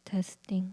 Testing.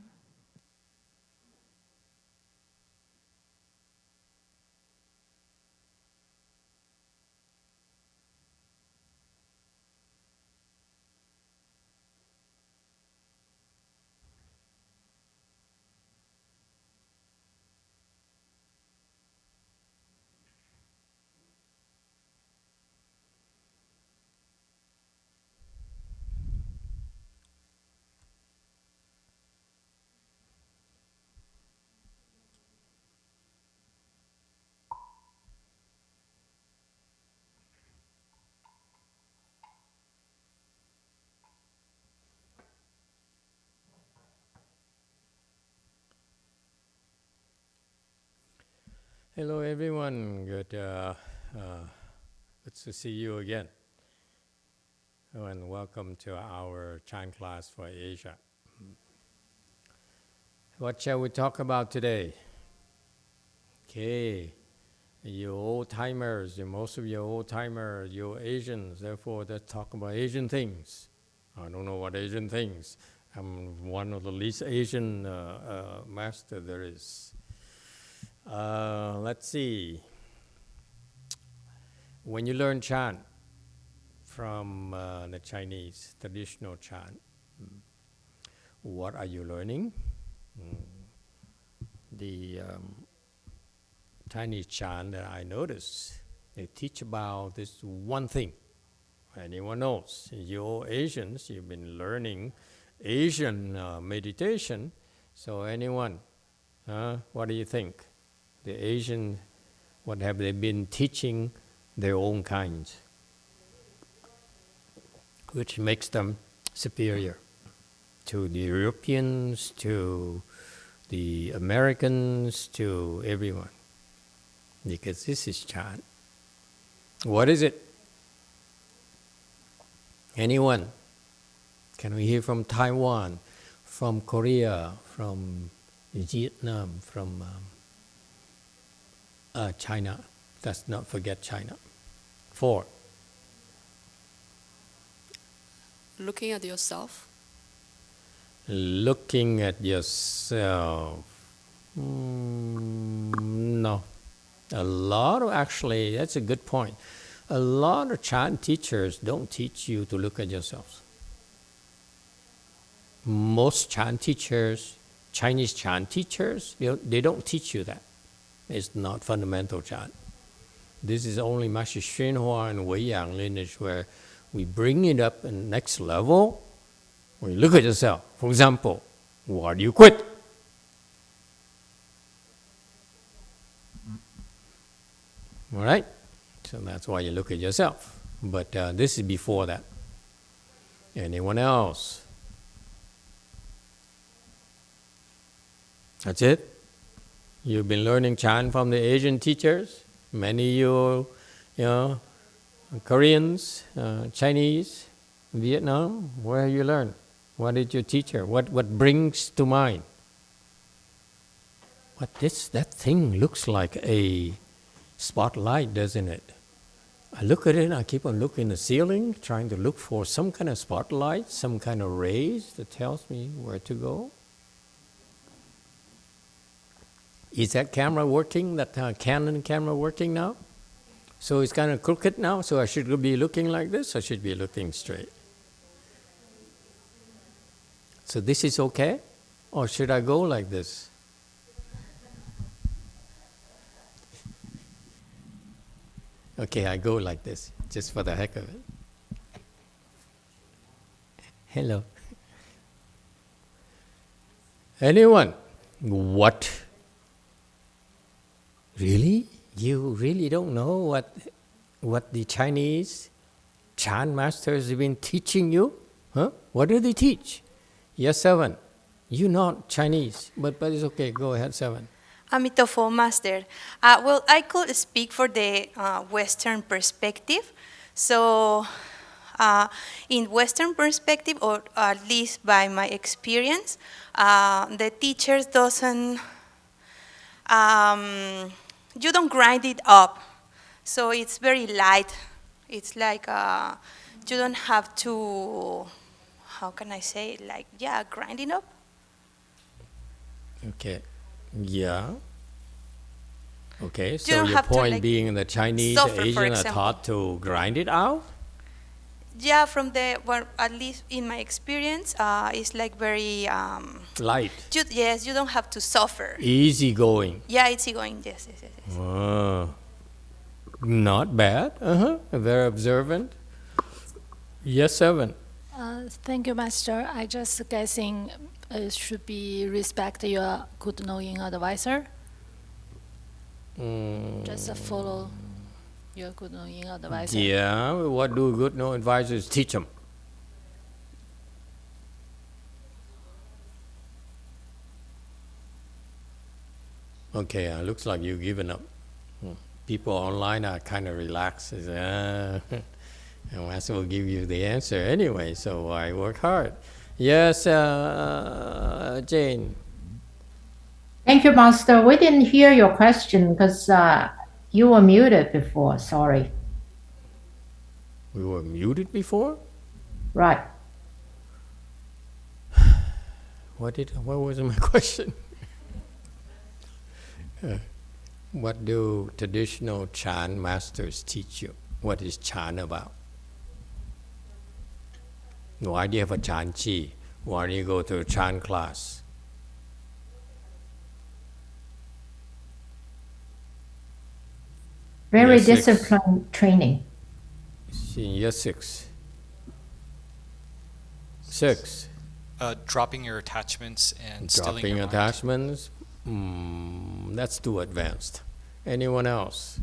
Hello everyone, good to see you again. And welcome to our chant class for Asia. What shall we talk about today? Okay, you old-timers, most of you old-timers, you're Asians, therefore let's talk about Asian things. I don't know what Asian things. I'm one of the least Asian master there is. Let's see. When you learn chant from the Chinese traditional chant, what are you learning? The Chinese chant that I noticed, they teach about this one thing. Anyone knows? You Asians, you've been learning Asian meditation. So anyone, what do you think? The Asian, what have they been teaching their own kinds, which makes them superior to the Europeans, to the Americans, to everyone. Because this is chant. What is it? Anyone? Can we hear from Taiwan, from Korea, from Vietnam, from China? Let's not forget China. 4. Looking at yourself. Looking at yourself. No. Actually, that's a good point. A lot of chant teachers don't teach you to look at yourselves. Most chant teachers, Chinese chant teachers, they don't teach you that. It's not fundamental chant. This is only Master YongHua and Yangshan lineage where we bring it up in the next level. When you look at yourself, for example, why do you quit? All right? So that's why you look at yourself. But this is before that. Anyone else? That's it? You've been learning chant from the Asian teachers. Many you know, Koreans, Chinese, Vietnam. Where have you learned? What did your teacher? What brings to mind? That thing looks like a spotlight, doesn't it? I look at it and I keep on looking at the ceiling, trying to look for some kind of spotlight, some kind of rays that tells me where to go. Is that camera working, that Canon camera working now? So it's kind of crooked now, so I should be looking like this, I should be looking straight. So this is okay? Or should I go like this? Okay, I go like this, just for the heck of it. Hello. Anyone? What? Really? You really don't know what the Chinese chant masters have been teaching you? Huh? What do they teach? Yes, 7. You're not Chinese, but it's okay. Go ahead, 7. Amitabha Master. Well, I could speak for the Western perspective. So, in Western perspective, or at least by my experience, the teachers doesn't. You don't grind it up, so it's very light. It's like you don't have to. How can I say it? Like grinding up. Okay. Yeah. Okay, You so don't your have to, point like, being the Chinese, suffer, for Asian are example. taught to grind it out? Yeah, from the, well, at least in my experience, it's like very, Light, yes, you don't have to suffer. easy going. Yeah, it's going, yes, yes, yes, yes. Not bad. Very observant. Yes, Evan. Thank you, Master. I just guessing it should be respect your good knowing advisor. Just follow your good knowing advisor. Yeah, what do good no advisors teach them? Okay, looks like you've given up. People online are kind of relaxed. And Master will give you the answer anyway, so I work hard. Yes, Jane. Thank you, Master. We didn't hear your question because you were muted before. Sorry. We were muted before? Right. What was my question? What do traditional Chan masters teach you? What is Chan about? Why do you have a Chan Chi? Why do you go to a Chan class? Very Year 6. disciplined training. It's in year 6. 6. Dropping your attachments and stilling Dropping your mind. attachments. That's too advanced. Anyone else?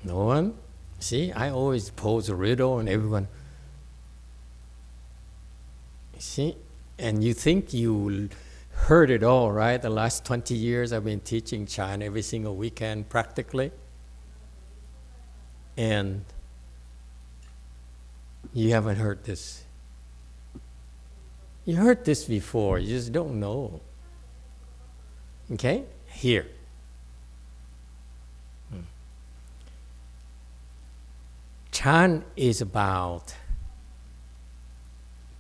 No one? See, I always pose a riddle and everyone. See, and you think you heard it all, right? The last 20 years I've been teaching Chan every single weekend practically. And you haven't heard this. You heard this before, you just don't know. Okay? Here. Chan is about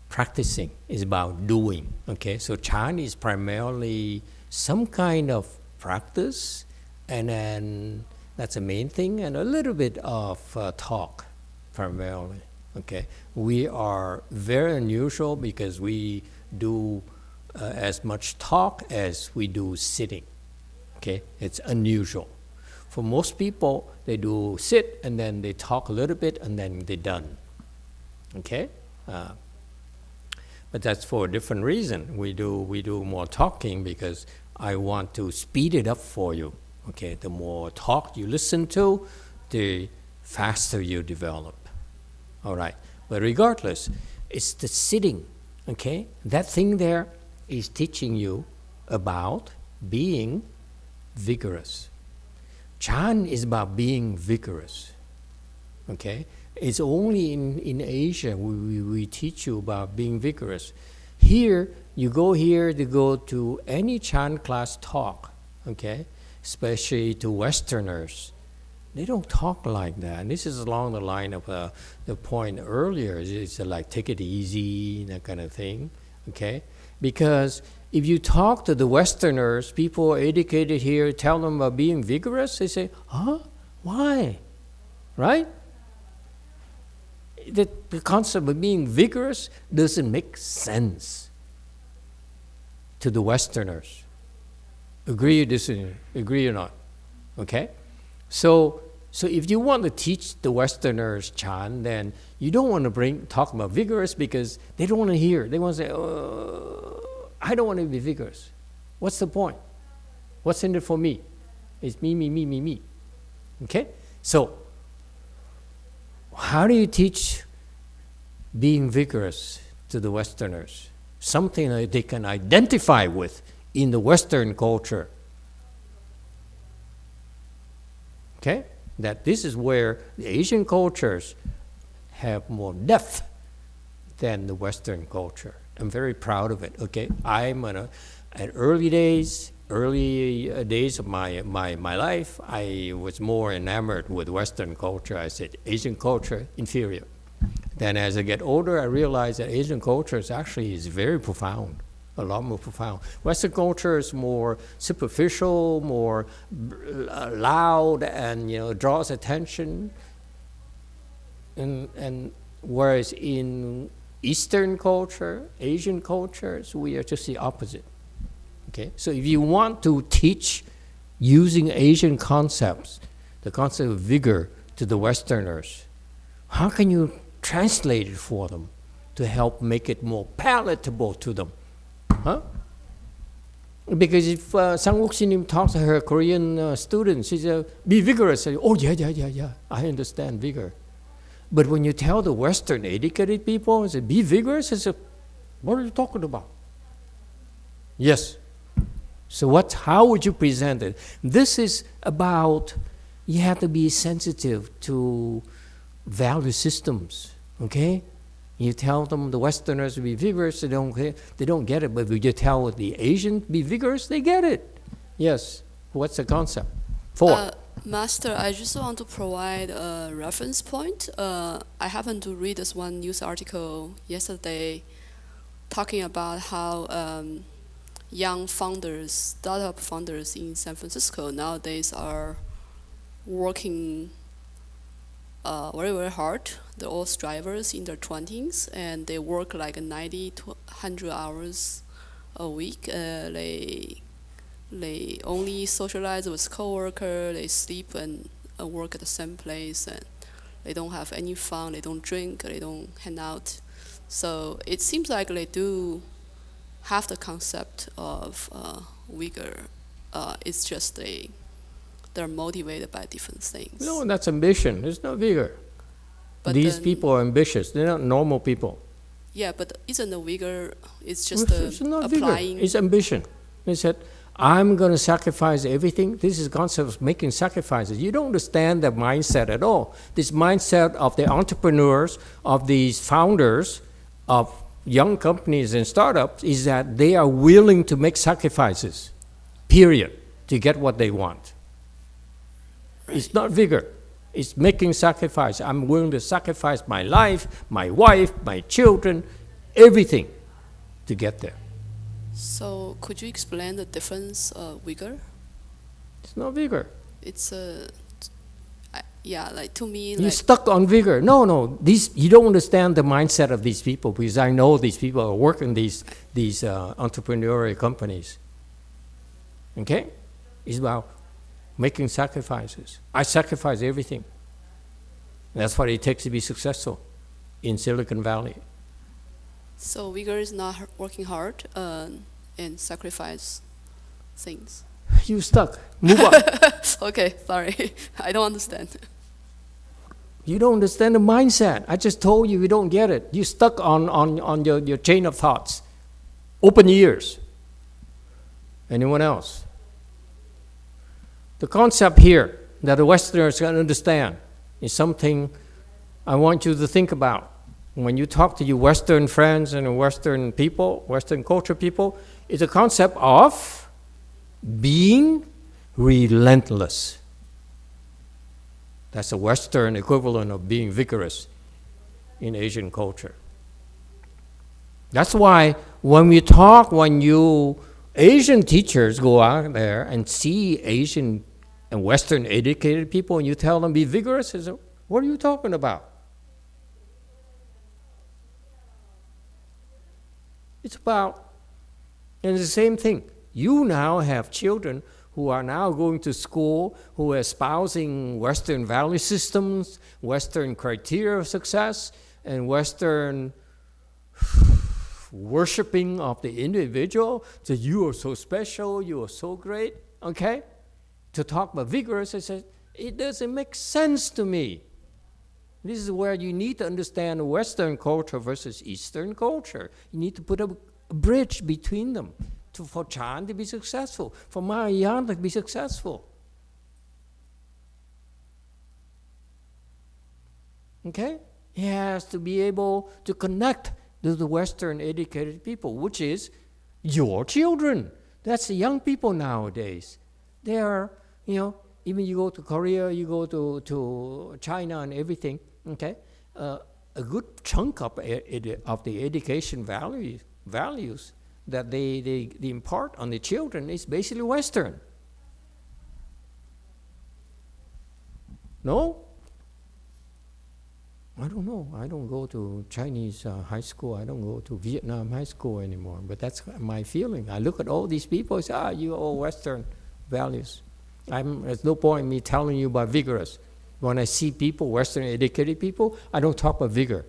practicing, is about doing. Okay, so Chan is primarily some kind of practice, and then that's the main thing, and a little bit of talk, primarily. Okay, we are very unusual because we do as much talk as we do sitting. Okay, it's unusual. For most people, they do sit and then they talk a little bit and then they're done. Okay, but that's for a different reason. We do more talking because I want to speed it up for you. Okay, the more talk you listen to, the faster you develop. All right, but regardless, it's the sitting. Okay, that thing there is teaching you about being vigorous. Chan is about being vigorous. Okay, it's only in Asia we teach you about being vigorous. Here, you go here to go to any Chan class talk, okay, especially to Westerners. They don't talk like that. And this is along the line of the point earlier. It's like take it easy, that kind of thing, okay? Because if you talk to the Westerners, people educated here, tell them about being vigorous, they say, huh? Why? Right? The concept of being vigorous doesn't make sense to the Westerners. Agree or disagree? Agree or not? Okay? So if you want to teach the Westerners Chan, then you don't want to talk about vigorous because they don't want to hear. They want to say, I don't want to be vigorous. What's the point? What's in it for me? It's me, me, me, me, me. Okay? So, how do you teach being vigorous to the Westerners? Something that they can identify with in the Western culture. Okay? That this is where the Asian cultures have more depth than the Western culture. I'm very proud of it. Okay? At early days, early days of my life, I was more enamored with Western culture. I said Asian culture inferior. Then as I get older, I realized that Asian culture is very profound, a lot more profound. Western culture is more superficial, more loud, and draws attention. And whereas in Eastern culture, Asian cultures, we are just the opposite. Okay, so if you want to teach using Asian concepts, the concept of vigor to the Westerners, how can you translate it for them to help make it more palatable to them? Huh? Because if Sang Wook Sinim talks to her Korean students, she says, be vigorous. Say, oh, yeah, I understand vigor. But when you tell the Western educated people, say, be vigorous, they say, what are you talking about? Yes. So how would you present it? This is about, you have to be sensitive to value systems, okay? You tell them the Westerners to be vigorous, they don't get it. But if you tell the Asians to be vigorous, they get it. Yes. What's the concept? 4. Master, I just want to provide a reference point. I happened to read this one news article yesterday talking about how young founders, startup founders in San Francisco nowadays are working very, very hard. They're all strivers in their 20s, and they work like 90 to 100 hours a week. They only socialize with coworkers, they sleep and work at the same place, and they don't have any fun, they don't drink, they don't hang out. So it seems like they do have the concept of vigor. It's just they're motivated by different things. No, that's ambition. There's no vigor. But these people are ambitious. They're not normal people. Yeah, but isn't the vigor, it's just It's not applying... vigor. It's ambition. They said, I'm going to sacrifice everything. This is the concept of making sacrifices. You don't understand the mindset at all. This mindset of the entrepreneurs, of these founders, of young companies and startups is that they are willing to make sacrifices, period, to get what they want. Right. It's not vigor. It's making sacrifice. I'm willing to sacrifice my life, my wife, my children, everything to get there. So could you explain the difference of vigor? It's not vigor. It's like to me, you're stuck on vigor. No. You don't understand the mindset of these people, because I know these people are working these entrepreneurial companies. Okay, it's about making sacrifices. I sacrifice everything. That's what it takes to be successful in Silicon Valley. So vigor is not working hard and sacrifice things. You stuck. Move on. Okay, sorry. I don't understand. You don't understand the mindset. I just told you don't get it. You're stuck on your chain of thoughts. Open ears. Anyone else? The concept here that the Westerners can understand is something I want you to think about. When you talk to your Western friends and Western people, Western culture people, it's a concept of being relentless. That's a Western equivalent of being vigorous in Asian culture. That's why when Asian teachers go out there and see Asian and Western educated people and you tell them be vigorous, they say, what are you talking about? It's the same thing. You now have children who are now going to school, who are espousing Western value systems, Western criteria of success, and Western worshiping of the individual. So you are so special, you are so great, okay? To talk about vigorous, I said, it doesn't make sense to me. This is where you need to understand Western culture versus Eastern culture. You need to put a bridge between them for Chan to be successful, for Mahayana to be successful. Okay? He has to be able to connect to the Western educated people, which is your children. That's the young people nowadays. They are, even you go to Korea, you go to China and everything, okay? A good chunk of the education values that they impart on the children is basically Western. No? I don't know. I don't go to Chinese high school. I don't go to Vietnam high school anymore. But that's my feeling. I look at all these people and say, you all Western values. There's no point in me telling you about vigorous. When I see people, Western educated people, I don't talk about vigor.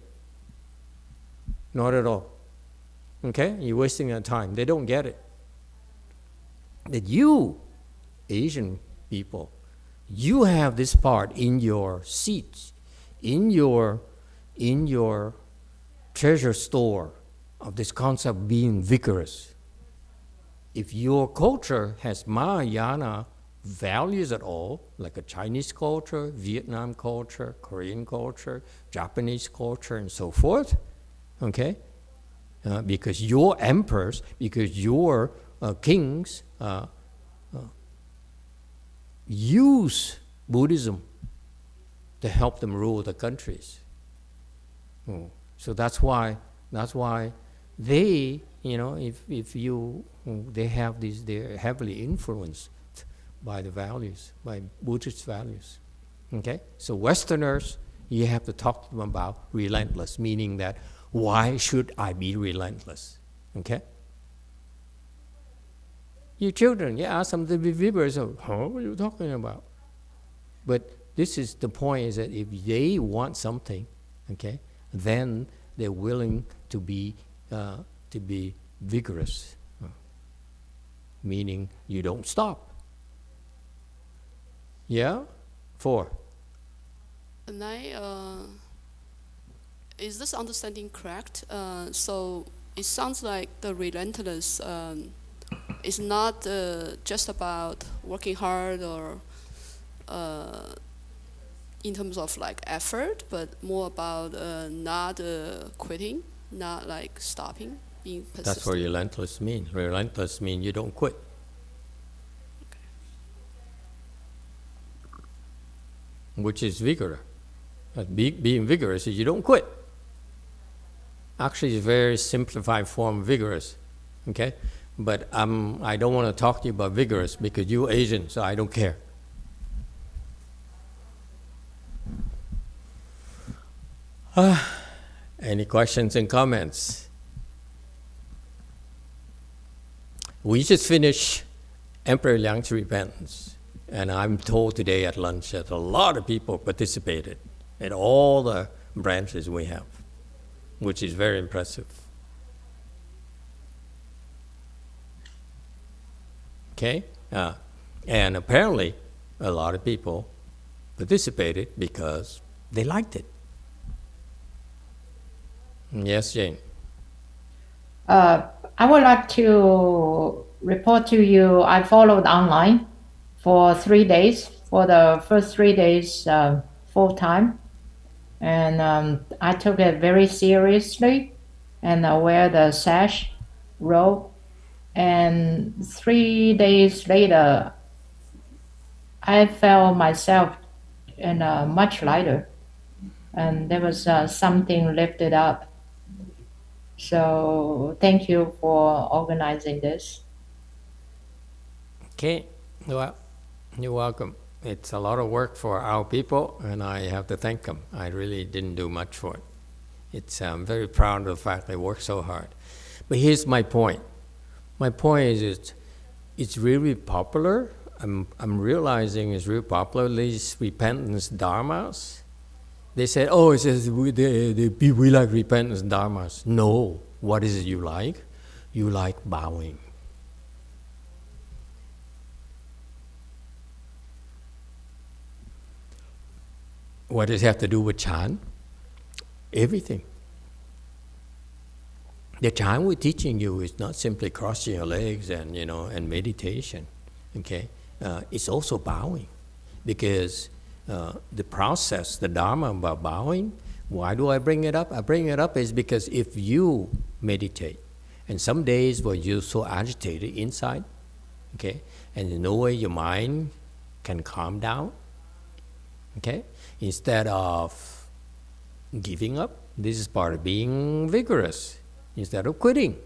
Not at all. Okay? You're wasting your time. They don't get it. That you, Asian people, you have this part in your seats, in your treasure store of this concept of being vigorous. If your culture has Mahayana values at all, like a Chinese culture, Vietnam culture, Korean culture, Japanese culture, and so forth, okay? Because your emperors, because your kings use Buddhism to help them rule the countries. So that's why they, they have these, they're heavily influenced by the values, by Buddhist values. Okay? So Westerners, you have to talk to them about relentless, meaning that why should I be relentless? Okay? Your children, ask them to be vigorous. So, what are you talking about? But this is the point: is that if they want something, okay, then they're willing to be vigorous, meaning you don't stop. Yeah, 4. And is this understanding correct? So it sounds like the relentless is not just about working hard or in terms of like effort, but more about not quitting, not like stopping, being persistent. That's what relentless means. Relentless means you don't quit. Which is vigor. Being vigorous is you don't quit. Actually, it's a very simplified form of vigorous. Okay? But I don't want to talk to you about vigorous because you're Asian, so I don't care. Any questions and comments? We just finished Emperor Liang's repentance. And I'm told today at lunch that a lot of people participated at all the branches we have, which is very impressive. Okay? And apparently, a lot of people participated because they liked it. Yes, Jane? I would like to report to you, I followed online for 3 days, for the first 3 days full time. And I took it very seriously and I wear the sash robe. And 3 days later, I felt myself much lighter. And there was something lifted up. So thank you for organizing this. Okay, well, you're welcome. It's a lot of work for our people, and I have to thank them. I really didn't do much for it. I'm very proud of the fact they worked so hard. But here's my point. My point is it's really popular. I'm realizing it's really popular, these repentance dharmas. They said, oh, it says we like repentance dharmas. No. What is it you like? You like bowing. What does it have to do with Chan? Everything. The Chan we're teaching you is not simply crossing your legs and and meditation. Okay, it's also bowing, because the process, the Dharma about bowing. Why do I bring it up? I bring it up is because if you meditate, and some days when you're so agitated inside, Okay, and in no way your mind can calm down. Okay, instead of giving up, this is part of being vigorous. Instead of quitting.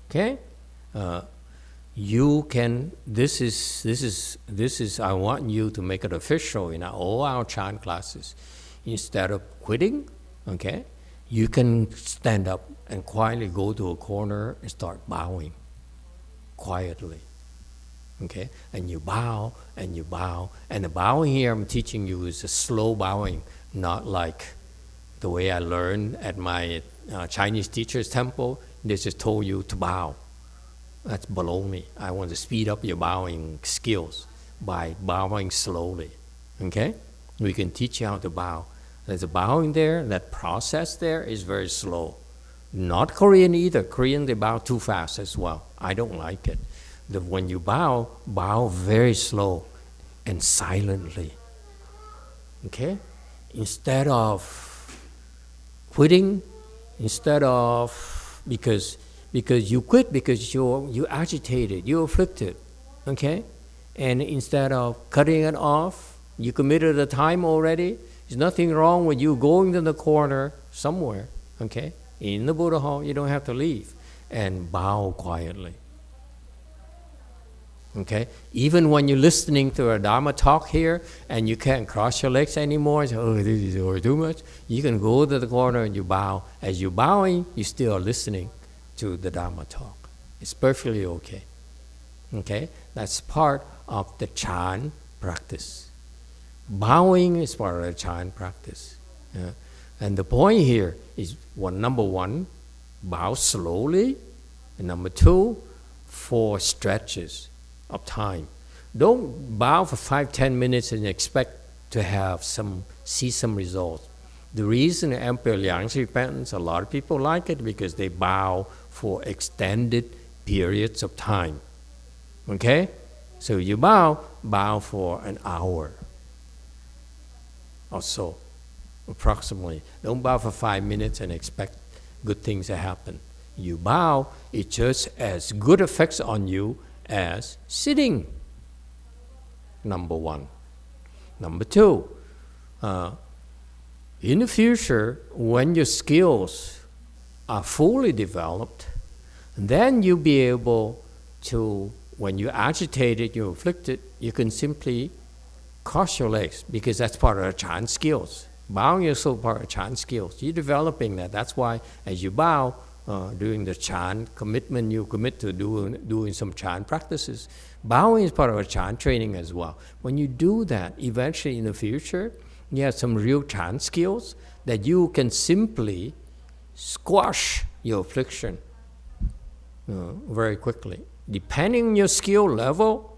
Okay, you can. This is. I want you to make it official in all our chant classes. Instead of quitting, okay, you can stand up and quietly go to a corner and start bowing, quietly. Okay, and you bow and you bow, and the bowing here I'm teaching you is a slow bowing, not like the way I learned at my Chinese teacher's temple. They just told you to bow. That's baloney. I want to speed up your bowing skills by bowing slowly. Okay? We can teach you how to bow. There's a bowing there, that process there is very slow. Not Korean either. Korean, they bow too fast as well. I don't like it. When you bow, bow very slow and silently. Okay? Instead of quitting, instead of, because you quit because you agitated, you afflicted, okay? And instead of cutting it off, you committed a time already. There's nothing wrong with you going to the corner somewhere, okay? In the Buddha hall, you don't have to leave, and bow quietly. Okay? Even when you're listening to a Dharma talk here and you can't cross your legs anymore, say, oh, this is too much, you can go to the corner and you bow. As you're bowing, you still are listening to the Dharma talk. It's perfectly okay. Okay? That's part of the chant practice. Bowing is part of the chant practice. And the point here is, number one, bow slowly. And number two, 4 stretches of time. Don't bow for 5-10 minutes and expect to see some results. The reason Emperor Liang's repentance, a lot of people like it because they bow for extended periods of time. Okay? So you bow for an hour or so, approximately. Don't bow for 5 minutes and expect good things to happen. You bow, it just has good effects on you as sitting. Number one. Number two, in the future, when your skills are fully developed, then you'll be able to, when you're agitated, you're afflicted, you can simply cross your legs, because that's part of the chant skills. Bowing is also part of chant skills. You're developing that. That's why as you bow, during the chant commitment, you commit to doing some chant practices. Bowing is part of a chant training as well. When you do that, eventually in the future, you have some real chant skills that you can simply squash your affliction very quickly. Depending on your skill level,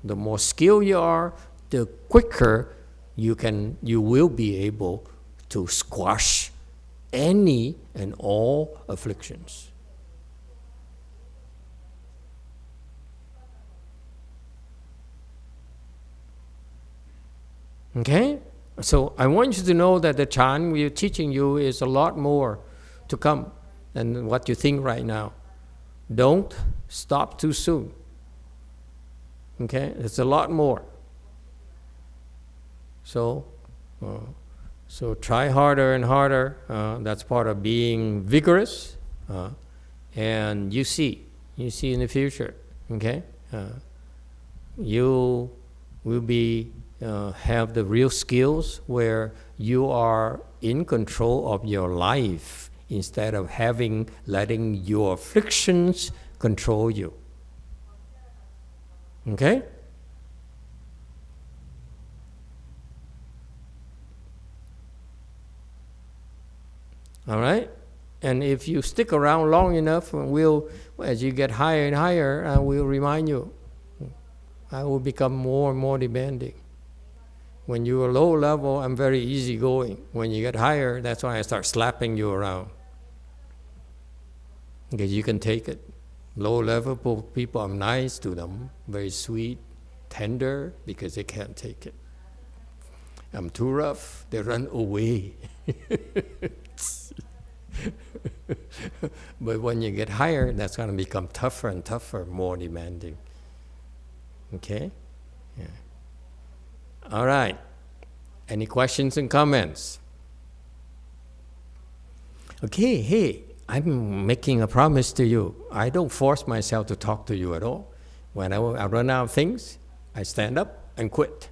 the more skilled you are, the quicker you will be able to squash any and all afflictions. Okay? So I want you to know that the chant we're teaching you is a lot more to come than what you think right now. Don't stop too soon. Okay? It's a lot more. So try harder and harder. That's part of being vigorous. And you see in the future. Okay? You will be have the real skills where you are in control of your life instead of letting your afflictions control you. Okay? All right? And if you stick around long enough, as you get higher and higher, we'll remind you. I will become more and more demanding. When you're low level, I'm very easygoing. When you get higher, that's why I start slapping you around. Because you can take it. Low level people, I'm nice to them, very sweet, tender, because they can't take it. I'm too rough, they run away. But when you get higher, that's going to become tougher and tougher, more demanding. Okay? Yeah. All right. Any questions and comments? Okay, hey, I'm making a promise to you. I don't force myself to talk to you at all. When I run out of things, I stand up and quit.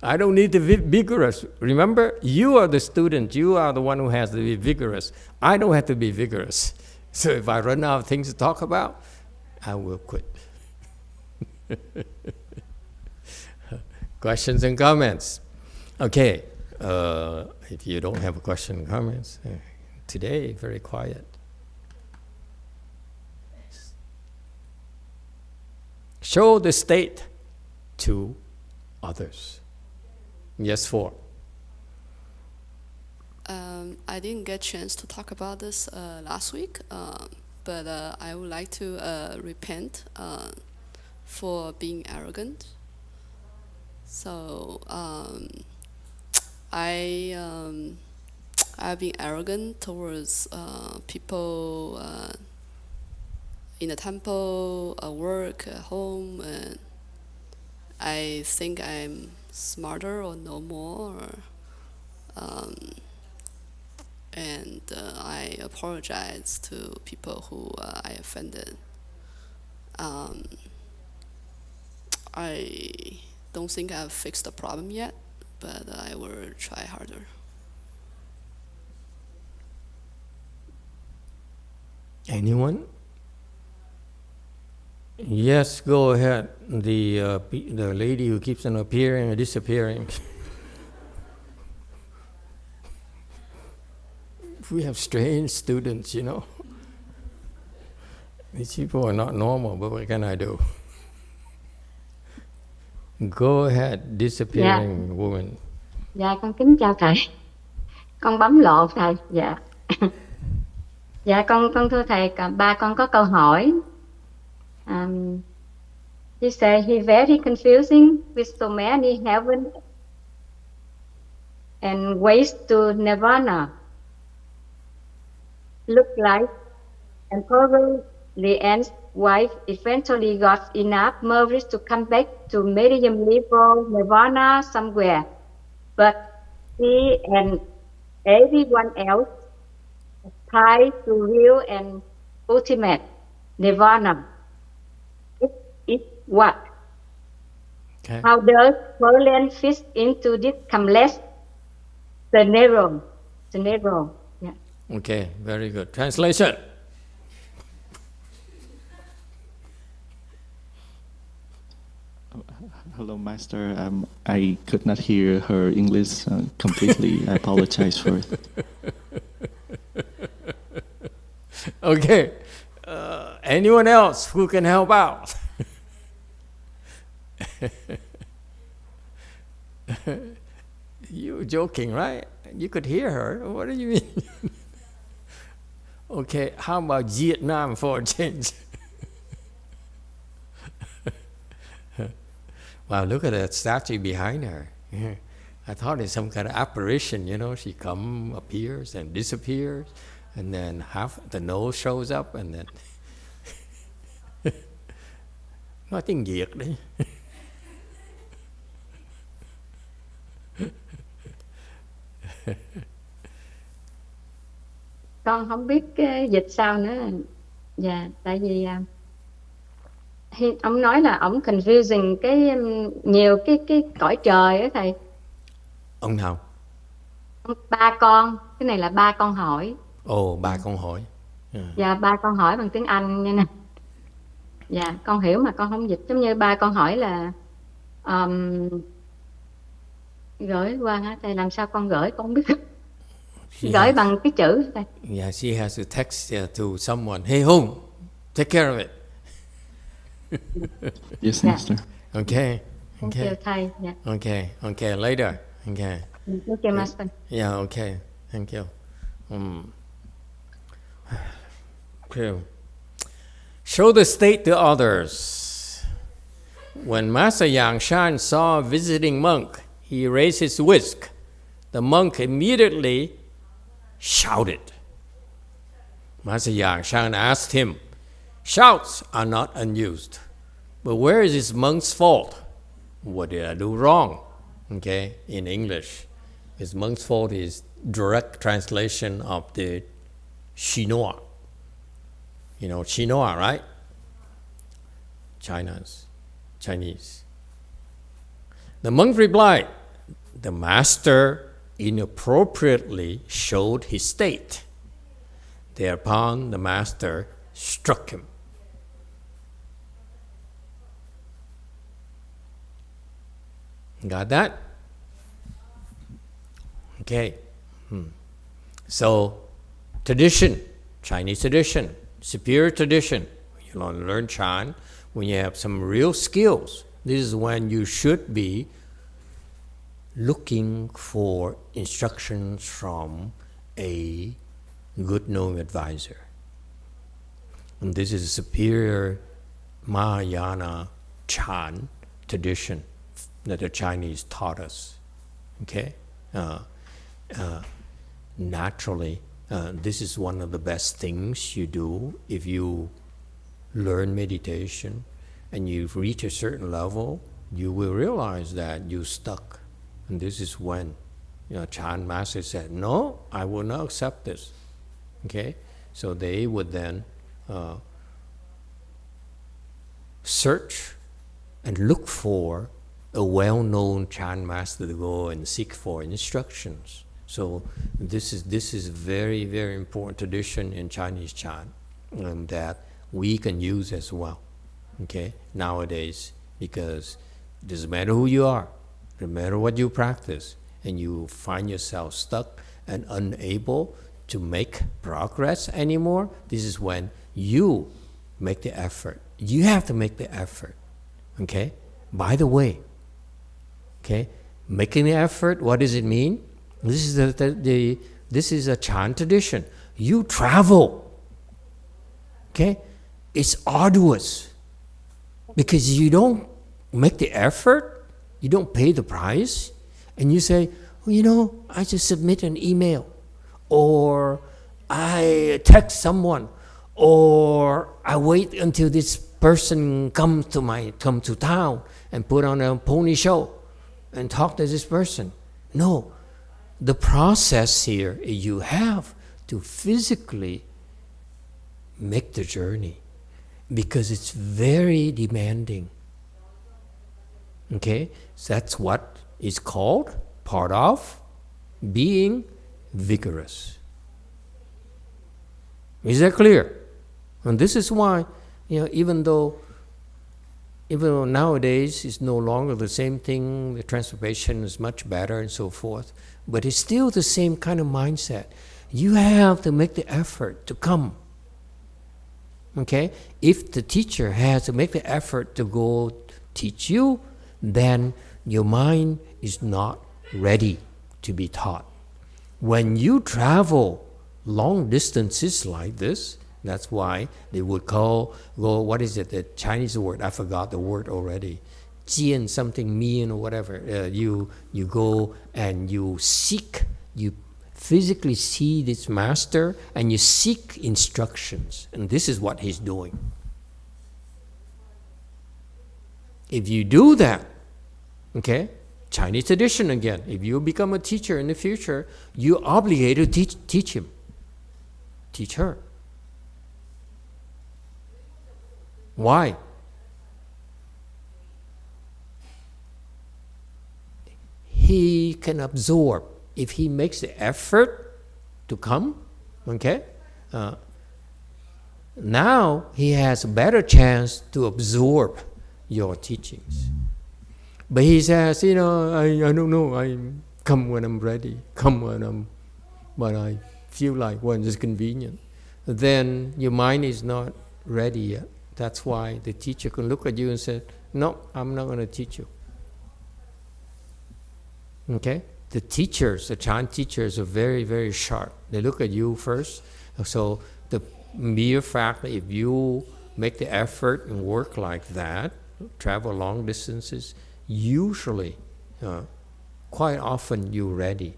I don't need to be vigorous. Remember, you are the student. You are the one who has to be vigorous. I don't have to be vigorous. So if I run out of things to talk about, I will quit. Questions and comments? Okay. If you don't have a question and comments, today, very quiet. Show the state to others. Yes, 4. I didn't get a chance to talk about this last week, but I would like to repent for being arrogant. So I've been arrogant towards people in the temple, at work, at home, and I think I'm smarter or know more. And I apologize to people who I offended. I don't think I've fixed the problem yet, but I will try harder. Anyone? Yes, go ahead. The lady who keeps on appearing and disappearing. We have strange students, you know. These people are not normal, but what can I do? Go ahead, disappearing woman. Dạ, con kính chào thầy. Con bấm lộn thầy. Dạ. Dạ, con thưa thầy, ba con có câu hỏi. He said he very confusing with so many heaven and ways to nirvana. Look like and probably the end's wife eventually got enough merit to come back to medium level nirvana somewhere. But he and everyone else try to real and ultimate nirvana. It's what? Okay. How does Berlin fit into this complex scenario? Yeah. Okay, very good. Translation. Hello, Master. I could not hear her English completely. I apologize for it. Okay. Anyone else who can help out? You're joking, right? You could hear her. What do you mean? Okay, how about Vietnam for a change? Wow, look at that statue behind her. Yeah. I thought it's some kind of apparition, you know. She appears and disappears, and then half the nose shows up, and then... Nói tiếng Việt đi. Con không biết dịch sao nữa. Dạ, tại vì ông nói là ông confusing nhiều cái cõi trời á thầy. Ông nào? Ba con, cái này là ba con hỏi. Ồ, ba con hỏi. Dạ, ba con hỏi bằng tiếng Anh nha nè. Dạ, con hiểu mà con không dịch. Giống như ba con hỏi là gửi qua hả thầy? Làm sao con gửi? Con không biết. Gửi bằng cái chữ thầy. Yeah, she has to text to someone. Hey, home, take care of it. Yes, Master. Okay. Thank you, thầy. Yeah. Okay, later. Okay. Thank you, Master. Yeah, okay. Thank you. Okay. Show the state to others. When Master Yangshan saw a visiting monk, he raised his whisk. The monk immediately shouted. Master Yangshan asked him, "Shouts are not unused. But where is this monk's fault? What did I do wrong? Okay, in English, this monk's fault is direct translation of the Chinois. You know Chinois, right? Chinese. The monk replied, the master inappropriately showed his state. Thereupon the master struck him. Got that? Okay. So, tradition, Chinese tradition, superior tradition. You learn Chan when you have some real skills. This is when you should be looking for instructions from a good knowing advisor. And this is a superior Mahayana Chan tradition that the Chinese taught us. Okay? Naturally, this is one of the best things you do if you learn meditation and you reach a certain level. You will realize that you're stuck. And this is when Chan Master said, no, I will not accept this. Okay? So they would then search and look for a well-known Chan Master to go and seek for instructions. So this is very, very important tradition in Chinese Chan, and that we can use as well, okay, nowadays, because it doesn't matter who you are, no matter what you practice, and you find yourself stuck and unable to make progress anymore, this is when you make the effort. You have to make the effort, okay? By the way, okay, making the effort, what does it mean? This is this is a Chan tradition. You travel, okay? It's arduous because you don't make the effort, you don't pay the price, and you say, well, I just submit an email, or I text someone, or I wait until this person come to town and put on a pony show and talk to this person. No, the process here is you have to physically make the journey because it's very demanding. Okay, so that's what is called part of being vigorous. Is that clear? And this is why, even though nowadays it's no longer the same thing, the transportation is much better and so forth, but it's still the same kind of mindset. You have to make the effort to come. Okay? If the teacher has to make the effort to go teach you, then your mind is not ready to be taught. When you travel long distances like this, that's why they would go, what is it, the Chinese word, I forgot the word already, jian something, mian or whatever. You go and you seek, you physically see this master and you seek instructions. And this is what he's doing. If you do that, okay, Chinese tradition again, if you become a teacher in the future, you're obligated to teach him, teach her. Why? He can absorb. If he makes the effort to come, okay, now he has a better chance to absorb your teachings. But he says, I don't know, I come when I'm ready, come when I feel like when it's convenient. Then your mind is not ready yet. That's why the teacher can look at you and say, no, I'm not going to teach you. Okay? The teachers, the Chan teachers are very, very sharp. They look at you first. So the mere fact that if you make the effort and work like that, travel long distances, usually, quite often you're ready.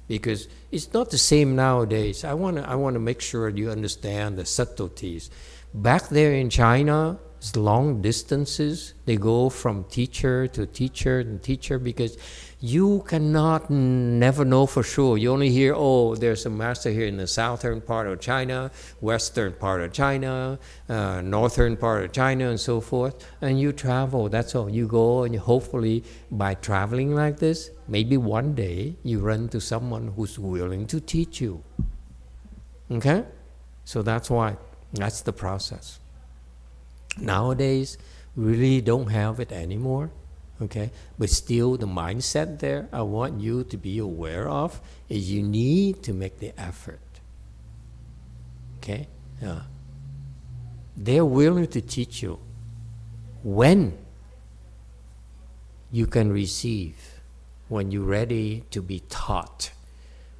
Because it's not the same nowadays. I want to make sure you understand the subtleties. Back there in China, long distances. They go from teacher to teacher and teacher, because you cannot never know for sure. You only hear, oh, there's a master here in the southern part of China, western part of China, northern part of China, and so forth. And you travel, that's all. You go, and hopefully by traveling like this, maybe one day you run to someone who's willing to teach you. Okay? So that's why, that's the process. Nowadays, we really don't have it anymore. Okay, but still the mindset there, I want you to be aware of, is you need to make the effort. Okay, they're willing to teach you when you can receive, when you're ready to be taught.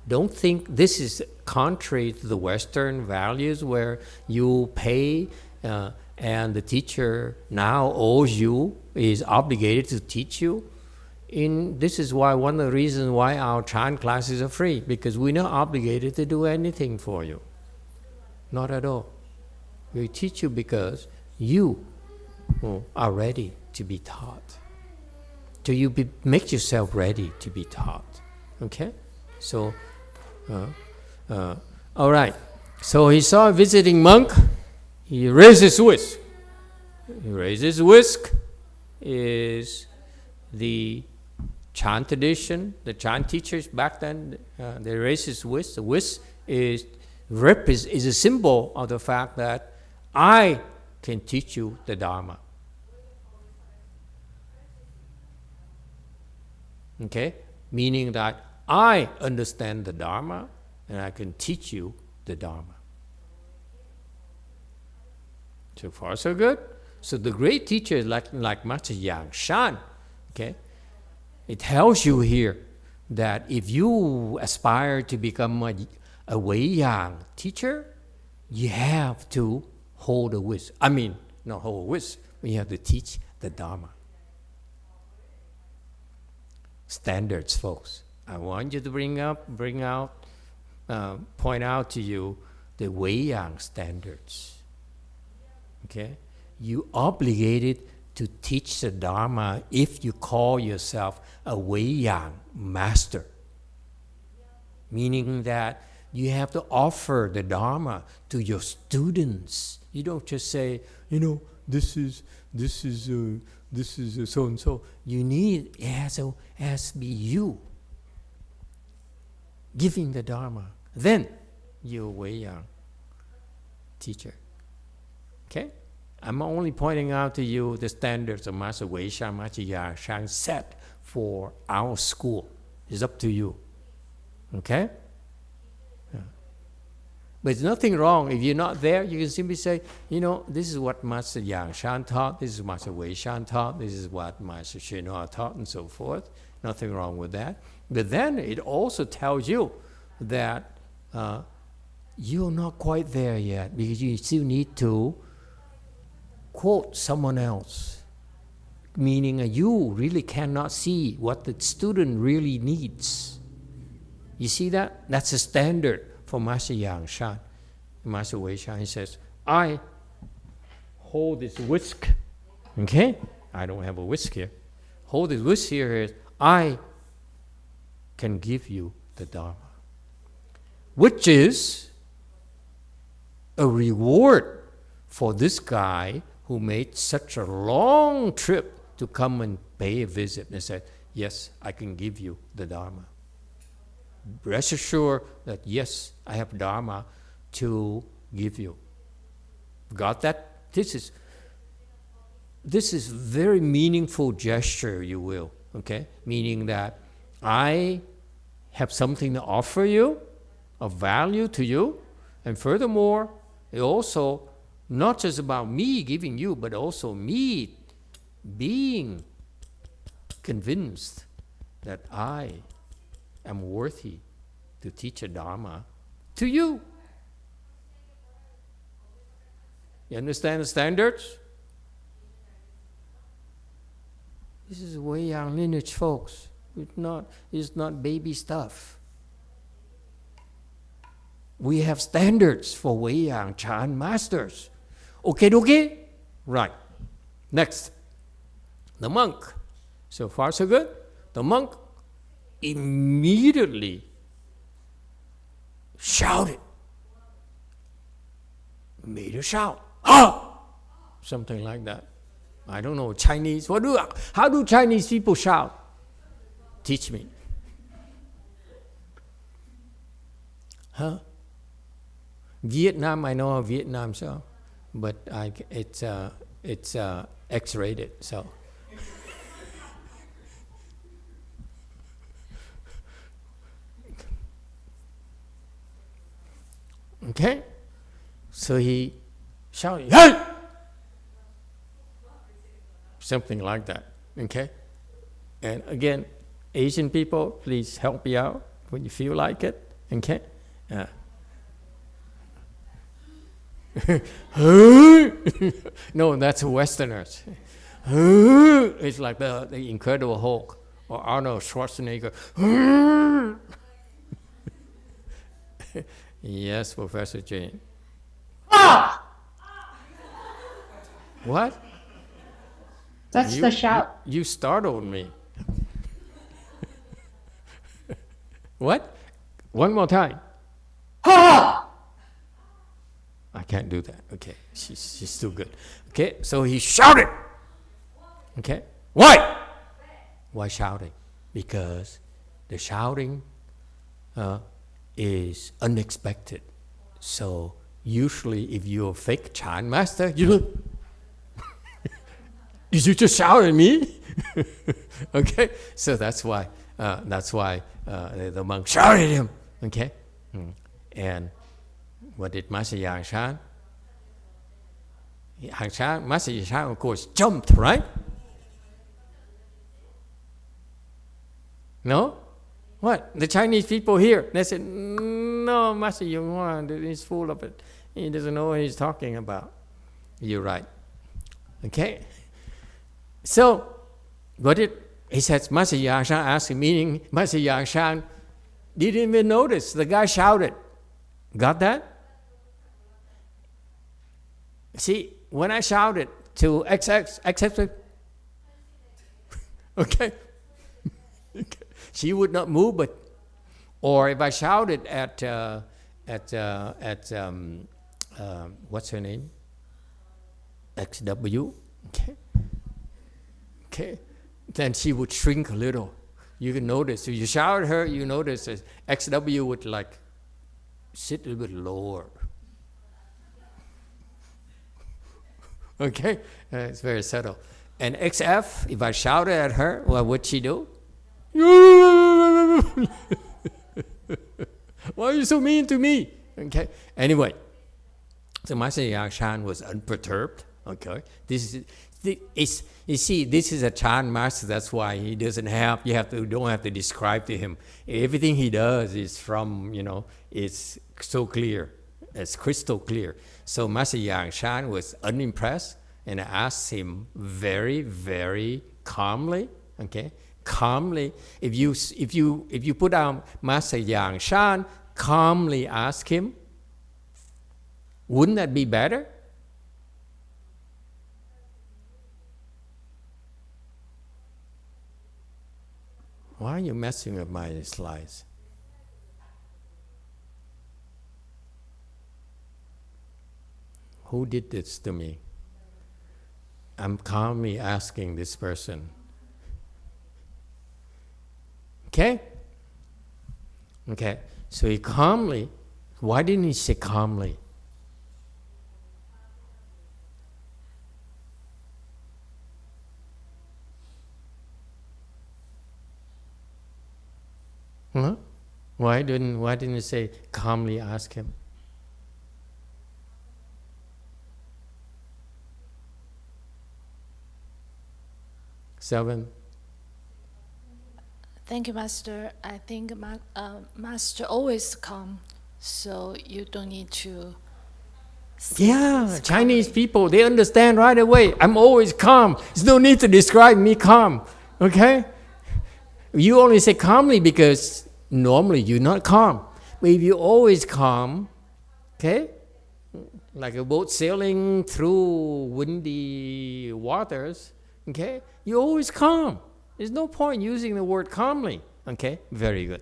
Don't think this is contrary to the Western values where you pay and the teacher now owes you, is obligated to teach you. This is why one of the reasons why our Chan classes are free, because we're not obligated to do anything for you. Not at all. We teach you because you are ready to be taught. So you make yourself ready to be taught. Okay? So, all right. So he saw a visiting monk. He raised his whisk. He raised his whisk is the Chan tradition. The Chan teachers back then, they raised his whisk. The whisk is a symbol of the fact that I can teach you the Dharma. Okay? Meaning that I understand the Dharma and I can teach you the Dharma. So far, so good. So the great teachers like Master Yangshan, okay, it tells you here that if you aspire to become a Wei-Yang teacher, you have to hold a whisk. I mean, not hold a whisk, but you have to teach the Dharma. Standards, folks. I want you to point out to you the Wei-Yang standards. Okay? You obligated to teach the Dharma if you call yourself a Wei-Yang master. Meaning that you have to offer the Dharma to your students. You don't just say, this is so and so. You need, it has to be you giving the Dharma. Then you're a Wei-Yang teacher. Okay? I'm only pointing out to you the standards of Master Wei-Shan, Master Yangshan set for our school. It's up to you. Okay? Yeah. But there's nothing wrong. If you're not there, you can simply say, this is what Master Yangshan taught, this is Master Wei-Shan taught, this is what Master YongHua taught, and so forth. Nothing wrong with that. But then it also tells you that you're not quite there yet, because you still need to quote someone else, meaning you really cannot see what the student really needs. You see that? That's a standard for Master Yangshan. Master Wei-Shan, he says, I hold this whisk, okay? I don't have a whisk here. Hold this whisk here, I can give you the Dharma, which is a reward for this guy who made such a long trip to come and pay a visit and said, yes, I can give you the Dharma. Rest assured that yes, I have Dharma to give you. Got that? This is very meaningful gesture, you will, okay? Meaning that I have something to offer you, of value to you, and furthermore, it also not just about me giving you, but also me being convinced that I am worthy to teach a Dharma to you. You understand the standards? This is Wei-Yang lineage, folks. It's not baby stuff. We have standards for Wei-Yang Chan masters. Okay? Right. Next, the monk. So far so good. The monk immediately shouted. Made a shout. Ah! Something like that. I don't know, Chinese. How do Chinese people shout? Teach me. Huh? Vietnam, I know Vietnam so, but it's X-rated, so. Okay? So he shouted, hey! Something like that, okay? And again, Asian people, please help me out when you feel like it, okay? No, that's Westerners. It's like the Incredible Hulk or Arnold Schwarzenegger. Yes, Professor Jane. What? That's the shout. You startled me. What? One more time. I can't do that. Okay, she's too good. Okay, so he shouted. Okay, why? Why shouting? Because the shouting is unexpected. So usually, if you're a fake Chan master, you look. Did you just shout at me? Okay, so that's why the monk shouted at him. Okay, and what did Master Yangshan? Master Yangshan, of course, jumped, right? No? What? The Chinese people here, they said, no, Master YongHua is full of it. He doesn't know what he's talking about. You're right. Okay? So, he says, Master Yangshan asked him, meaning Master Yangshan didn't even notice. The guy shouted. Got that? See, when I shouted to XX, okay? She would not move, or if I shouted at what's her name? XW, okay, then she would shrink a little. You can notice, if you shout at her, you notice that XW would like sit a little bit lower. Okay, it's very subtle. And XF, if I shouted at her, what would she do? Why are you so mean to me? Okay. Anyway, so Master Yangshan was unperturbed. Okay. You see, this is a Chan master. That's why he doesn't have. Don't have to describe to him. Everything he does is from. It's so clear. It's crystal clear. So Master Yangshan was unimpressed and asked him very, very calmly. Okay. Calmly, if you put down Master Yangshan, calmly ask him, wouldn't that be better? Why are you messing with my slides? Who did this to me? I'm calmly asking this person. Okay? Okay. So he calmly, why didn't he say calmly? Huh? Why didn't he say calmly ask him? Seven. Thank you, Master. I think Master always calm, so you don't need to. Yeah, Chinese people, they understand right away. I'm always calm. There's no need to describe me calm. Okay? You only say calmly because normally you're not calm. But if you're always calm, okay? like a boat sailing through windy waters, okay, you're always calm. There's no point using the word calmly, okay? Very good.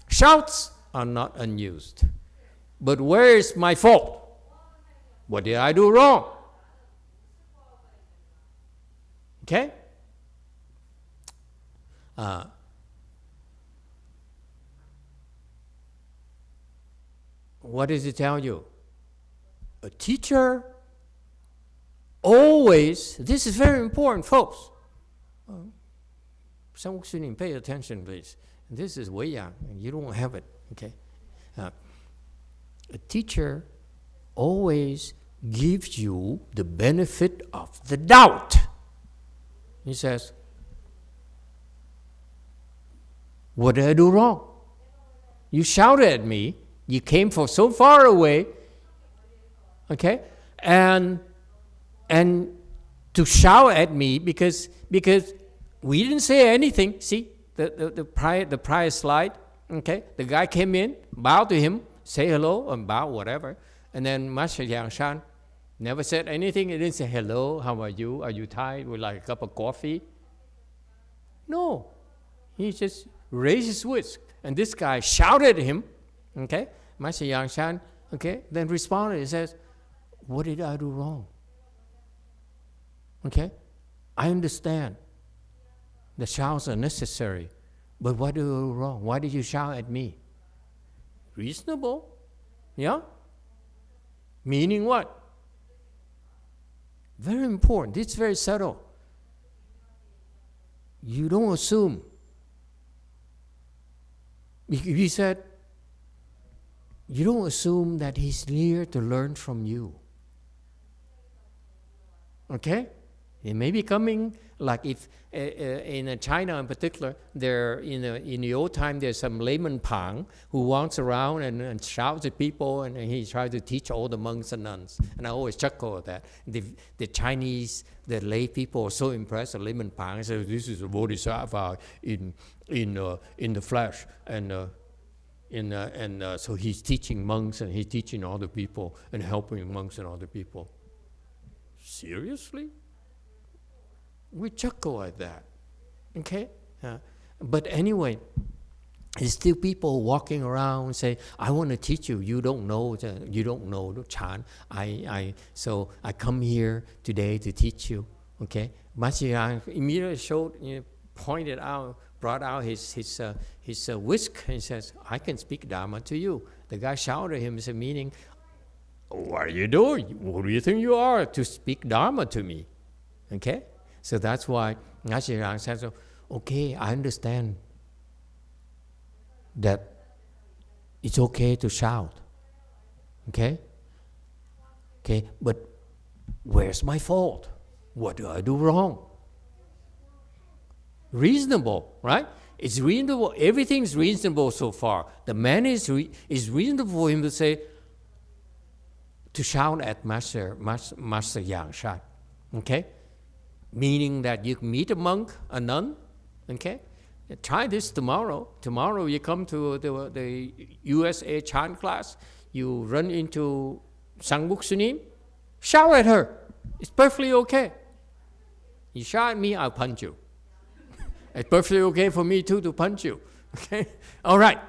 Shouts are not unused. But where is my fault? What did I do wrong? Okay? What does it tell you? A teacher always, this is very important, folks. Some students pay attention, please. This is way young, and you don't have it, okay? A teacher always gives you the benefit of the doubt. He says, what did I do wrong? You shouted at me. You came from so far away, okay? And to shout at me because we didn't say anything. See the prior slide, okay? The guy came in, bowed to him, say hello, and bow, whatever. And then Master Yangshan never said anything. He didn't say, hello, how are you? Are you tired? Would like a cup of coffee? No. He just raised his voice. And this guy shouted at him, okay? Master Yangshan, okay, then responded. He says, what did I do wrong? Okay? I understand the shouts are necessary, but what did I do wrong? Why did you shout at me? Reasonable. Yeah? Meaning what? Very important. It's very subtle. You don't assume. He said, you don't assume that he's here to learn from you. Okay? He may be coming, like if in China in particular, there in the old time there's some layman pang who walks around and shouts at people, and he tries to teach all the monks and nuns. And I always chuckle at that. The Chinese, the lay people are so impressed. The layman pang says, "This is a bodhisattva in the flesh," and so he's teaching monks and he's teaching other people and helping monks and other people. Seriously? We chuckle at that, okay? But anyway, there's still people walking around and say, I want to teach you. You don't know the Chan. So I come here today to teach you, okay? Master Yang immediately pointed out, brought out his whisk, and says, I can speak Dharma to you. The guy shouted at him, meaning, what are you doing? Who do you think you are to speak Dharma to me? Okay? So that's why Yangshan says, okay, I understand that it's okay to shout. Okay? Okay, but where's my fault? What do I do wrong? Reasonable, right? It's reasonable. Everything's reasonable so far. The man is reasonable for him to say, to shout at Master Yangshan. Okay? Meaning that you meet a monk, a nun, okay? Try this tomorrow. Tomorrow you come to the USA chant class, you run into Sangbuk Sunim, shout at her. It's perfectly okay. You shout at me, I'll punch you. It's perfectly okay for me too to punch you. Okay? All right.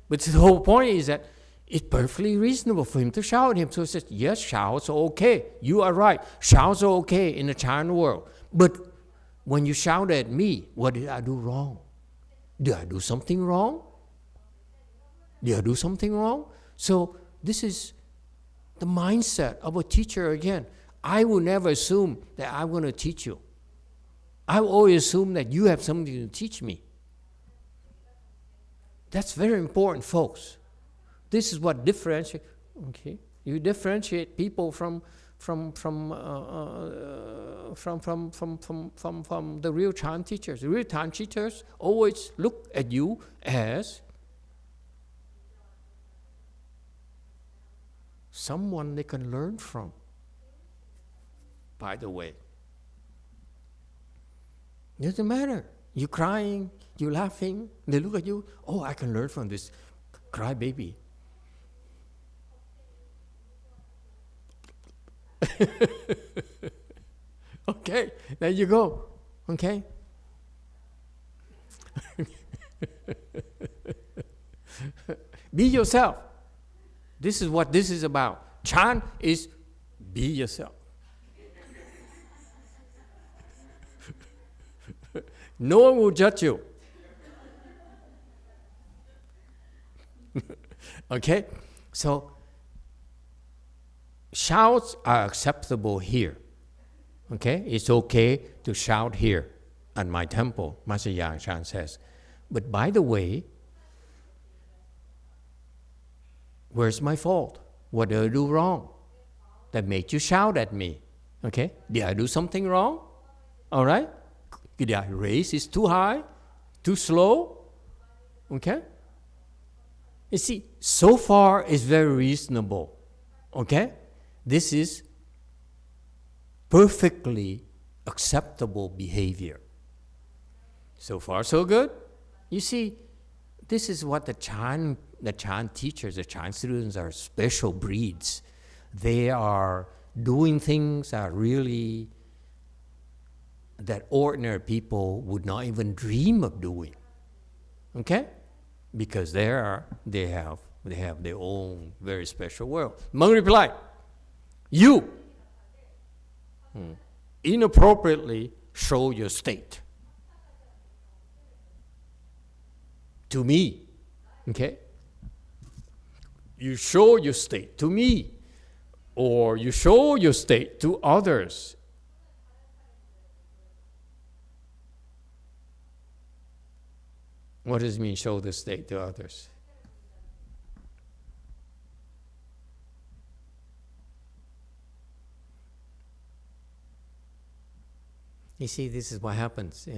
But the whole point is that it's perfectly reasonable for him to shout at him. So he says, yes, shouts are okay. You are right. Shouts are okay in the Chan world. But when you shout at me, what did I do wrong? Did I do something wrong? Did I do something wrong? So this is the mindset of a teacher again. I will never assume that I'm going to teach you. I will always assume that you have something to teach me. That's very important, folks. This is what differentiates. Okay, you differentiate people from the real Chan teachers. The real Chan teachers always look at you as someone they can learn from. By the way, it doesn't matter. You're crying, you're laughing. They look at you. Oh, I can learn from this crybaby. Okay, there you go. Okay. Be yourself. This is what this is about. Chan is be yourself. No one will judge you. Okay? So, shouts are acceptable here. Okay? It's okay to shout here at my temple, Master Yangshan says. But by the way, where's my fault? What did I do wrong that made you shout at me? Okay? Did I do something wrong? All right? Did I raise it too high? Too slow? Okay? You see, so far it's very reasonable. Okay? This is perfectly acceptable behavior. So far, so good. You see, this is what the Chan teachers, the Chan students are special breeds. They are doing things that really that ordinary people would not even dream of doing. Okay? Because they have their own very special world. Monk replied, you inappropriately show your state to me. Okay? You show your state to me, or you show your state to others. What does it mean, show the state to others? You see, this is what happens.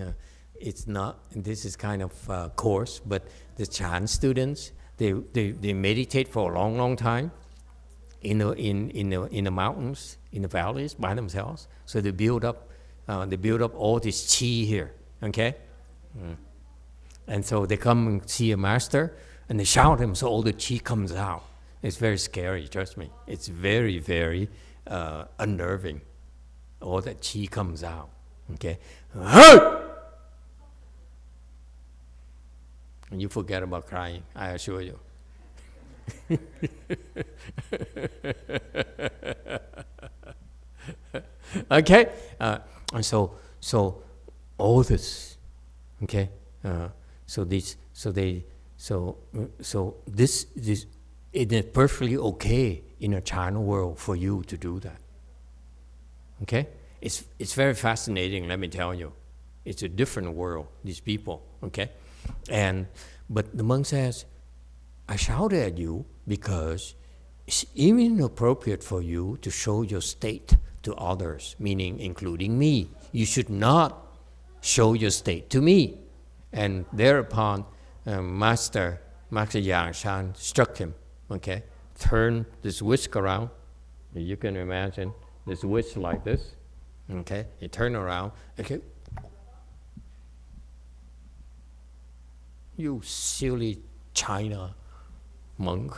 It's not, this is kind of coarse, but the Chan students, they meditate for a long, long time in the mountains, in the valleys by themselves. So they build up all this chi here. Okay. And so they come and see a master, and they shout him, so all the chi comes out. It's very scary, trust me. It's very, very unnerving. All that chi comes out. Okay? And you forget about crying, I assure you. Okay? And so all this, okay? This it is perfectly okay in a China world for you to do that. Okay, it's very fascinating. Let me tell you, it's a different world. These people, okay, but the monk says, I shouted at you because it's inappropriate for you to show your state to others, meaning including me. You should not show your state to me. And thereupon, Master Yangshan struck him, okay? Turned this whisk around. You can imagine this whisk like this, okay? He turned around, okay? You silly China monk.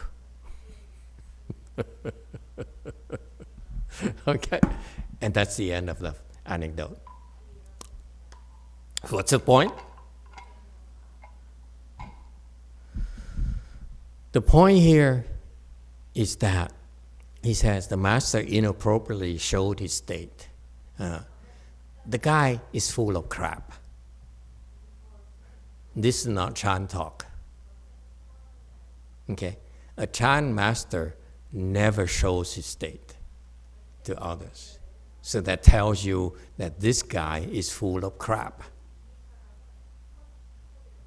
Okay? And that's the end of the anecdote. What's the point? The point here is that he says the master inappropriately showed his state. The guy is full of crap. This is not Chan talk. Okay? A Chan master never shows his state to others. So that tells you that this guy is full of crap.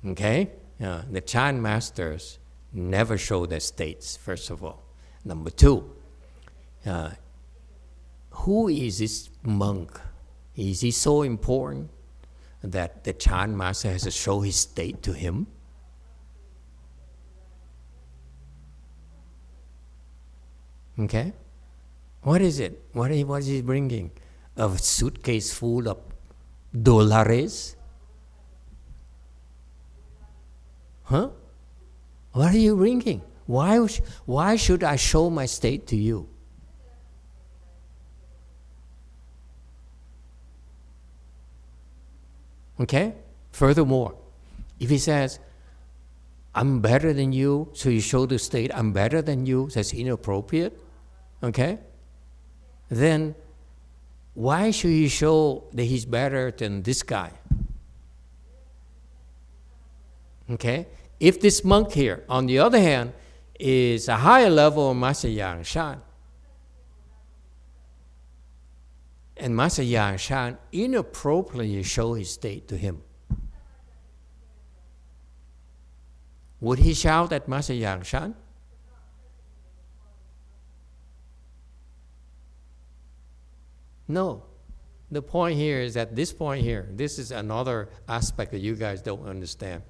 Okay? The Chan masters never show their states, first of all. Number two, who is this monk? Is he so important that the Chan master has to show his state to him? Okay? What is it? What is he bringing? A suitcase full of dólares? Huh? What are you bringing? Why should I show my state to you? Okay? Furthermore, if he says, I'm better than you, so you show the state, I'm better than you, that's inappropriate, okay? Then why should he show that he's better than this guy? Okay? If this monk here, on the other hand, is a higher level of Master Yangshan, and Master Yangshan inappropriately show his state to him, would he shout at Master Yangshan? No. The point here is that this point here, this is another aspect that you guys don't understand.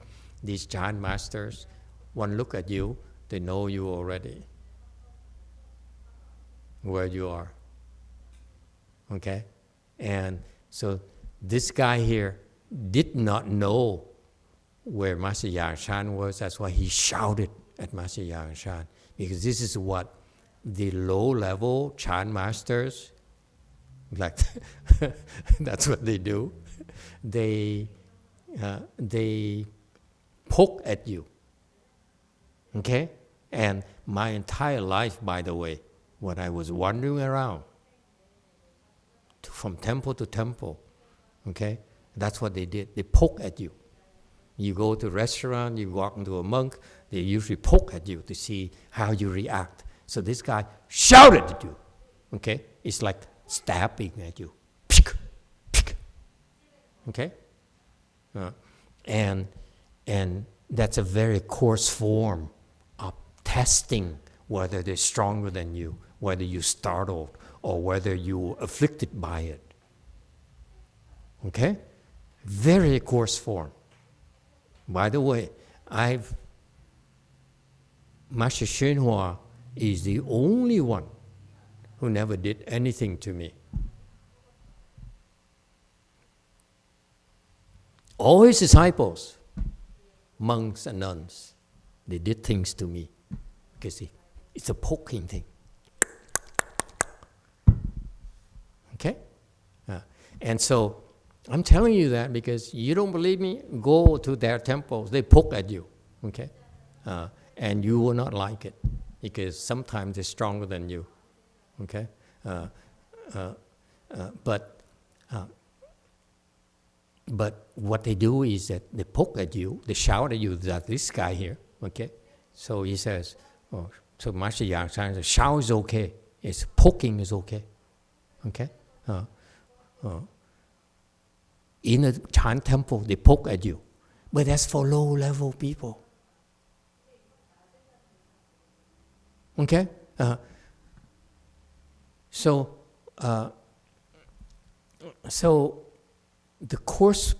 These Chan masters, one look at you, they know you already, where you are. Okay? And so this guy here did not know where Master Yangshan was. That's why he shouted at Master Yangshan. Because this is what the low-level Chan masters, like that's what they do. They poke at you. Okay? And my entire life, by the way, when I was wandering around from temple to temple, okay, that's what they did. They poke at you. You go to a restaurant, you walk into a monk, they usually poke at you to see how you react. So this guy shouted at you. Okay? It's like stabbing at you. Okay? And that's a very coarse form of testing whether they're stronger than you, whether you're startled, or whether you're afflicted by it. Okay? Very coarse form. By the way, Master YongHua is the only one who never did anything to me. All his disciples, monks and nuns, they did things to me because it's a poking thing. Okay? And so I'm telling you that because you don't believe me, go to their temples. They poke at you, okay? And you will not like it because sometimes they're stronger than you, okay? But what they do is that they poke at you, they shout at you, that this guy here, okay? So he says, oh, so Master Yangshan says, shout is okay, it's poking is okay, okay? In a Chan temple, they poke at you. But that's for low-level people. Okay? So the course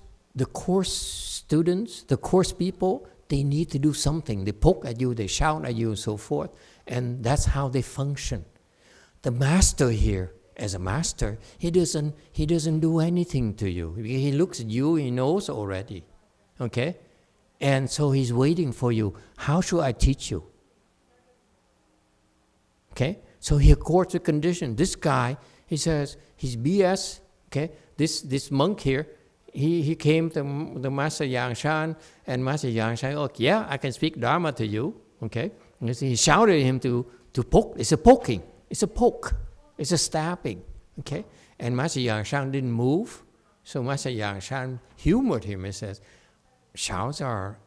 students, the course people, they need to do something. They poke at you, they shout at you, and so forth. And that's how they function. The master here, as a master, he doesn't do anything to you. He looks at you, he knows already. Okay? And so he's waiting for you. How should I teach you? Okay? So he accords the condition. This guy, he says, he's BS. Okay? This monk here, he came to the Master Yangshan, and Master Yangshan, okay, yeah, I can speak Dharma to you. Okay? And he shouted at him to poke. It's a poking. It's a poke. It's a stabbing, okay? And Master Yangshan didn't move, so Master Yangshan humored him and says, shouts are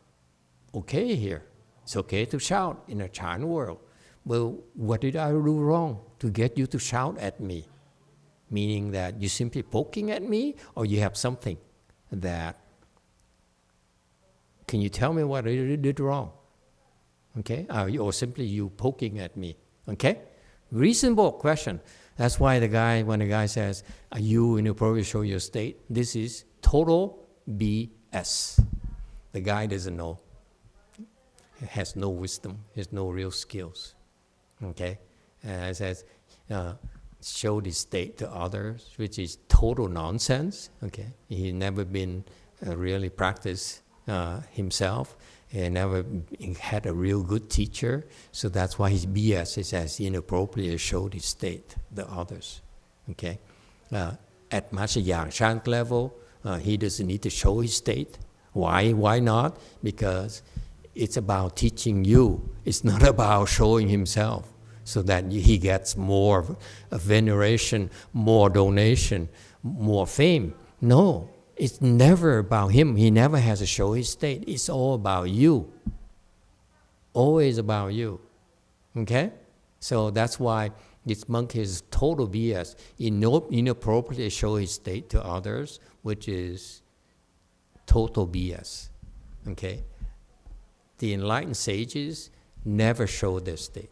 okay here. It's okay to shout in a Chan world. Well, what did I do wrong to get you to shout at me? Meaning that you're simply poking at me, or you have something that, can you tell me what I did wrong? Okay? Or simply you poking at me, okay? Reasonable question. That's why when the guy says, are you inappropriate to show your state? This is total BS. The guy doesn't know. He has no wisdom. He has no real skills. Okay? And it says, show this state to others, which is total nonsense. Okay? He never been really practiced himself. He never had a real good teacher, so that's why his BS is as inappropriate showed his state to others. Okay, at Master Yangshan level, he doesn't need to show his state. Why? Why not? Because it's about teaching you. It's not about showing himself so that he gets more veneration, more donation, more fame. No, it's never about him. He never has to show his state. It's all about you. Always about you. Okay? So that's why this monk is total BS. He inappropriately show his state to others, which is total BS. Okay? The enlightened sages never show their state.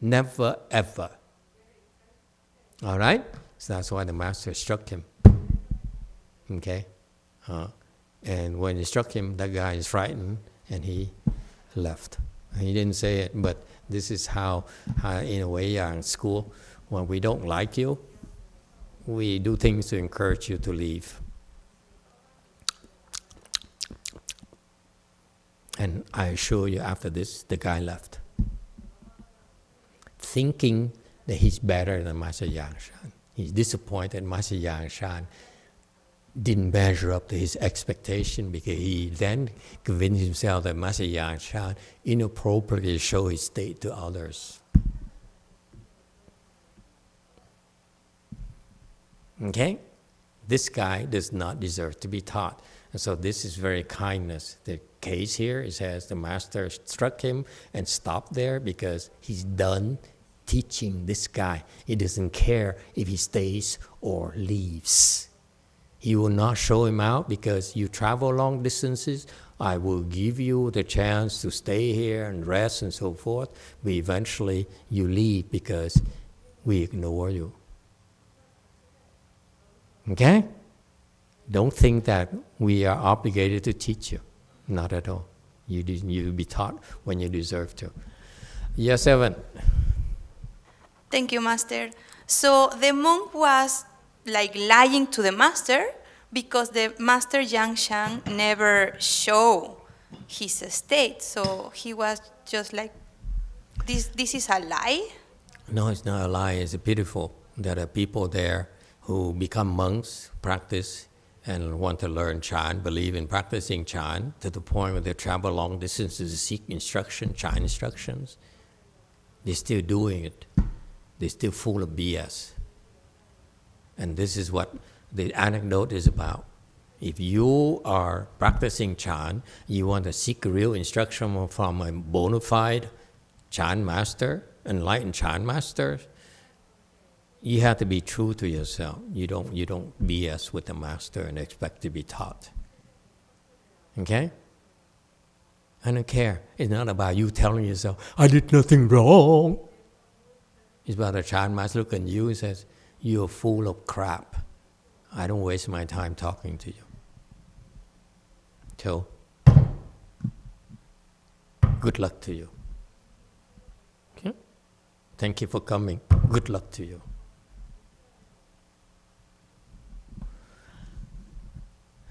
Never, ever. All right? So that's why the master struck him. Okay? And when he struck him, that guy is frightened, and he left. He didn't say it, but this is how in a way, in school, when we don't like you, we do things to encourage you to leave. And I assure you, after this, the guy left, thinking that he's better than Master Yangshan. He's disappointed Master Yangshan didn't measure up to his expectation, because he then convinced himself that Master Yangshan inappropriately showed his state to others. Okay? This guy does not deserve to be taught. And so this is very kindness. The case here, it says the master struck him and stopped there because he's done teaching this guy. He doesn't care if he stays or leaves. He will not show him out because you travel long distances. I will give you the chance to stay here and rest and so forth. But eventually you leave because we ignore you. Okay? Don't think that we are obligated to teach you. Not at all. You be taught when you deserve to. Yes, Evan. Thank you, Master. So the monk was like lying to the master because the master Yangshan never showed his state. So he was just like, this is a lie? No, it's not a lie. It's pitiful. There are people there who become monks, practice, and want to learn Chan, believe in practicing Chan, to the point where they travel long distances to seek instruction, Chan instructions. They're still doing it. They're still full of BS. And this is what the anecdote is about. If you are practicing Chan, you want to seek real instruction from a bona fide Chan master, enlightened Chan master, you have to be true to yourself. You don't BS with the master and expect to be taught. Okay? I don't care. It's not about you telling yourself, I did nothing wrong. It's about a Chan master look at you and says, you're full of crap. I don't waste my time talking to you. So, good luck to you. Okay? Thank you for coming. Good luck to you.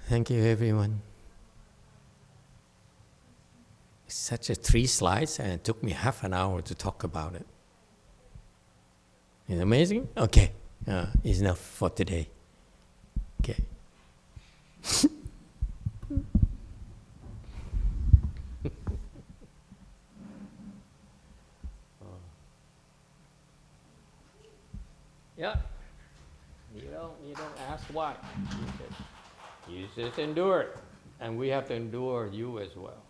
Thank you, everyone. It's such a 3 slides, and it took me half an hour to talk about it. Is it amazing? Okay, it's enough for today. Okay. Yeah. You don't ask why. You just endure it. And we have to endure you as well.